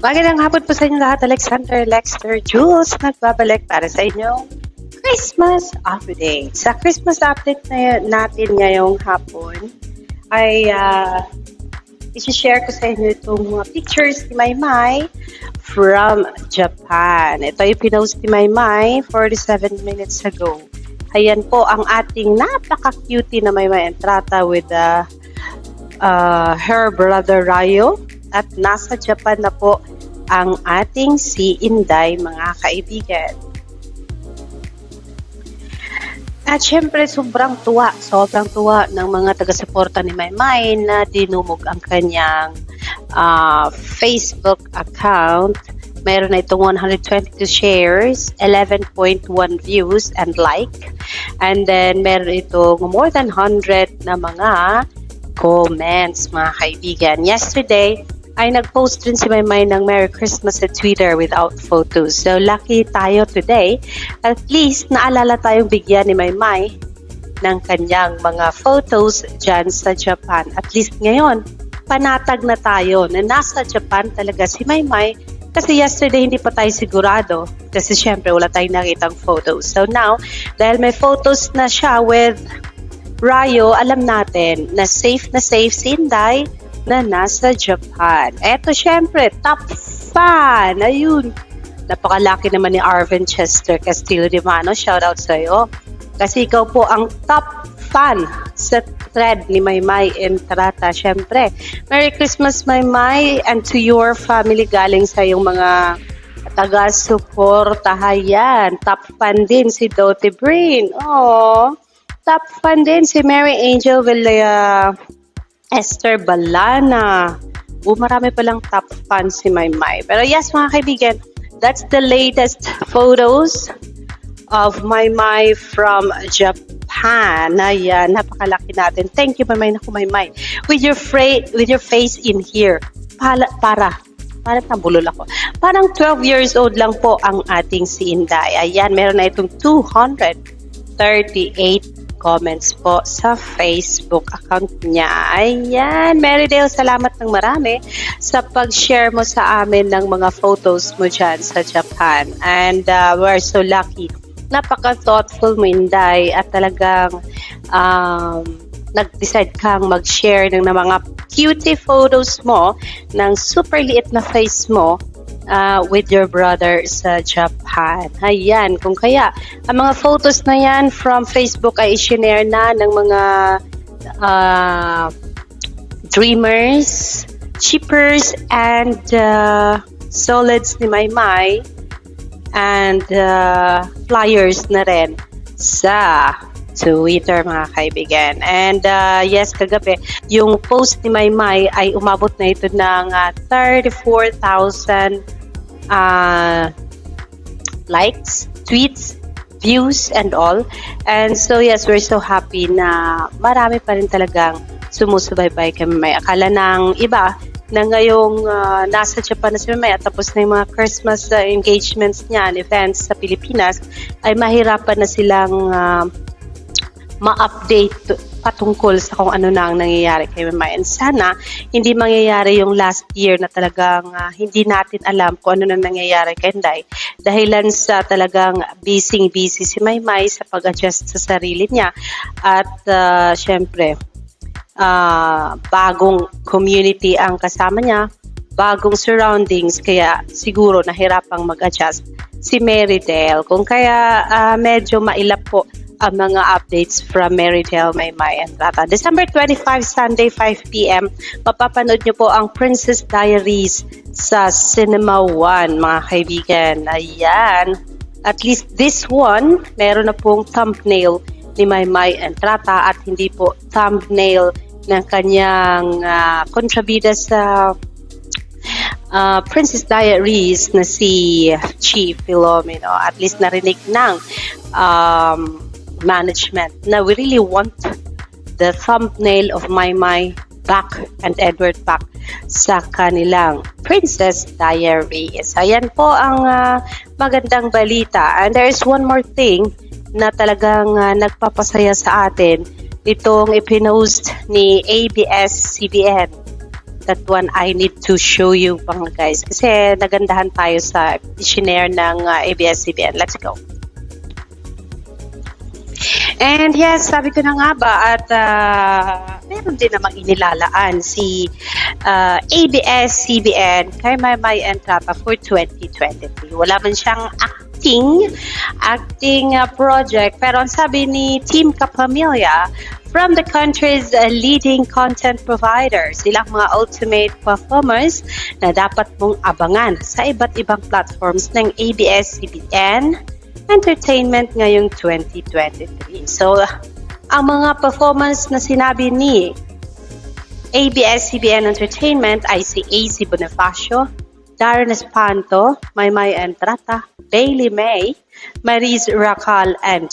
Magandang hapon po sa inyo lahat. Alexander Lexter Jules nagbabalik para sa inyong Christmas update. Sa Christmas update natin ngayong hapon ay isi-share ko sa inyo itong mga pictures ni Maymay from Japan. Ito yung pinost ni Maymay 47 minutes ago. Ayan po ang ating napaka-cutie na Maymay Entrata with her brother Rayo. At nasa Japan na po ang ating si Inday, mga kaibigan. At syempre, sobrang tuwa ng mga taga-suporta ni Maymay na dinumog ang kanyang Facebook account. Mayroon na itong 122 shares, 11.1 views and like. And then, meron itong more than 100 na mga comments, mga kaibigan. Yesterday, ay nag-post rin si Maymay ng Merry Christmas sa Twitter without photos. So, lucky tayo today. At least, naalala tayong bigyan ni Maymay ng kanyang mga photos dyan sa Japan. At least ngayon, panatag na tayo na nasa Japan talaga si Maymay. Kasi yesterday, hindi pa tayo sigurado. Kasi syempre, wala tayong nakitang photos. So now, dahil may photos na siya with Rayo, alam natin na safe si Inday na nasa Japan. Eto syempre, top fan. Ayun. Napakalaki naman ni Arvin Chester Castillo de Mano. Shoutout sa iyo. Kasi ikaw po ang top fan sa thread ni Maymay Entrata. Syempre, Merry Christmas Maymay and to your family galing sa iyong mga taga-suporta. Yan. Top fan din si Doty Brain. Oh, top fan din si Mary Angel Esther Balana. Marami palang top fans si Maymay. Pero yes, mga kaibigan, that's the latest photos of Maymay from Japan. Ayan, napakalaki natin. Thank you, Maymay. Naku, Maymay. With your face in here. Parang nabulol ako. Parang 12 years old lang po ang ating si Inday. Ayan, meron na itong 238 comments po sa Facebook account niya. Ayan, Merydale, salamat ng marami sa pag-share mo sa amin ng mga photos mo dyan sa Japan. And we're so lucky. Napaka-thoughtful mo, Inday, at talagang nag-decide kang mag-share ng mga cutie photos mo ng super liit na face mo with your brother sa Japan. Ayan, kung kaya, ang mga photos na yan from Facebook ay i-share na ng mga dreamers, shippers, and solids ni Maymay and flyers na rin sa Twitter, mga kaibigan. And yes, kagabi, yung post ni Maymay ay umabot na ito ng 34,000 likes, tweets, views, and all. And so yes, we're so happy na marami pa rin talagang sumusubaybay kay Maymay. Akala ng iba na ngayong nasa Japan na si Maymay at tapos na yung mga Christmas engagements niya and events sa Pilipinas, ay mahirapan na silang ma-update patungkol sa kung ano na ang nangyayari kay Maymay. And sana, hindi mangyayari yung last year na talagang hindi natin alam kung ano na nangyayari kay Inday. Dahilan sa talagang busy si Maymay sa pag-adjust sa sarili niya. At syempre, bagong community ang kasama niya, bagong surroundings, kaya siguro nahirapang mag-adjust si Merydale. Kung kaya medyo mailap po ang mga updates from Merydale Maymay Entrata. December 25, Sunday, 5 p.m. Mapapanood niyo po ang Princess Diaries sa Cinema One, mga kaibigan. Ayan. At least this one, meron na pong thumbnail ni Maymay Entrata at hindi po thumbnail ng kanyang kontrabida sa Princess Diaries na si Chief Filomeno. At least narinig ng management na we really want the thumbnail of Maymay back and Edward back sa kanilang Princess Diaries. Ayan po ang magandang balita. And there is one more thing na talagang nagpapasaya sa atin. Itong ipinost ni ABS-CBN That one I need to show you pa nga guys. Kasi nagandahan tayo sa i-share ng ABS-CBN. Let's go. And yes, sabi ko na nga ba at meron din namang inilalaan si ABS-CBN kay Maymay Entrata for 2023. Wala man siyang acting project, pero ang sabi ni Team Kapamilya, from the country's leading content providers, silang mga ultimate performers na dapat mong abangan sa iba't ibang platforms ng ABS-CBN Entertainment ngayong 2023. So, ang mga performance na sinabi ni ABS-CBN Entertainment ay si AC Bonifacio, Darren Espanto, Maymay Entrata, Bailey May, Maris Racal, and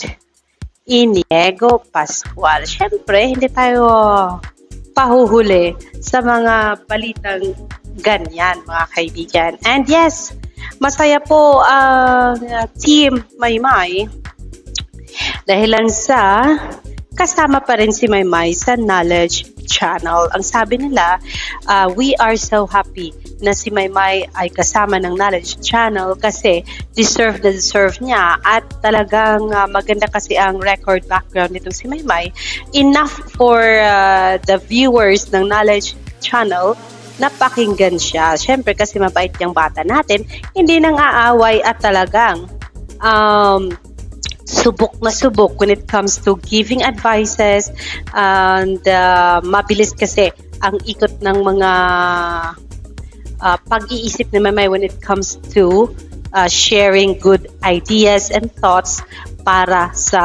Inigo Pascual. Siyempre, hindi tayo pahuhuli sa mga balitang ganyan, mga kaibigan. And yes, masaya po ang Team Maymay dahil lang sa kasama pa rin si Maymay sa Knowledge Channel. Ang sabi nila, we are so happy na si Maymay ay kasama ng Knowledge Channel kasi deserve niya at talagang maganda kasi ang record background nitong si Maymay. Enough for the viewers ng Knowledge Channel na pakinggan siya. Siyempre kasi mabait yung bata natin, hindi nang aaway at talagang subok na subok when it comes to giving advices and mabilis kasi ang ikot ng mga pag-iisip ni Maymay when it comes to sharing good ideas and thoughts para sa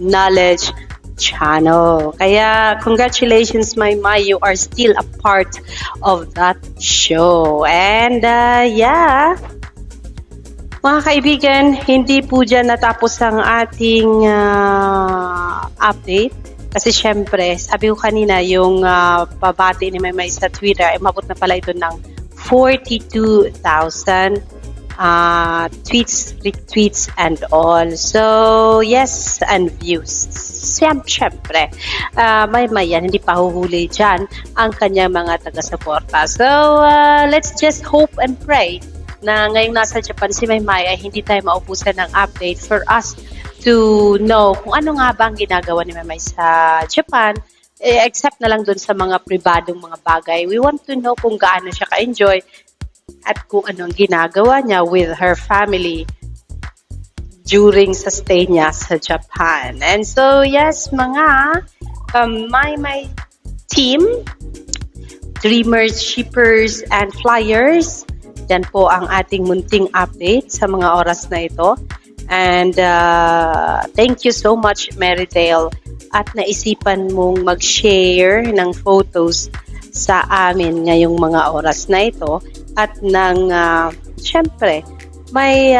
Knowledge Channel. Kaya congratulations Maymay, you are still a part of that show. And yeah, mga kaibigan, hindi po dyan natapos ang ating update. Kasi syempre, sabi ko kanina, yung pabati ni Maymay sa Twitter, ay mabot na pala ito ng 42,000 tweets, retweets, and all. So, yes, and views. Siyempre, Maymay yan, hindi pa huhuli dyan ang kanyang mga taga-suporta. So, let's just hope and pray na ngayong nasa Japan si Maymay ay hindi tayo maubusan ng update for us to know kung ano nga ba ang ginagawa ni Maymay sa Japan, except na lang dun sa mga pribadong mga bagay. We want to know kung gaano siya ka-enjoy at kung anong ginagawa niya with her family during sa stay niya sa Japan. And so, yes, mga Maymay team, dreamers, shippers, and flyers, yan po ang ating munting update sa mga oras na ito. And thank you so much, Merydale, at naisipan mong mag-share ng photos sa amin ngayong mga oras na ito. At nang, syempre, may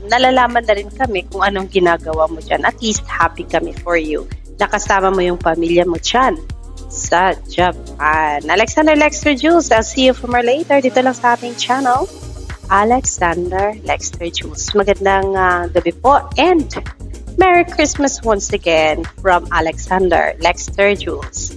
nalalaman na rin kami kung anong ginagawa mo dyan. At least happy kami for you. Nakasama mo yung pamilya mo dyan sa Japan. Alexander Lexter Jules, I'll see you for more later dito lang sa ating channel. Alexander Lexter Jules. Magandang gabi po and Merry Christmas once again from Alexander Lexter Jules.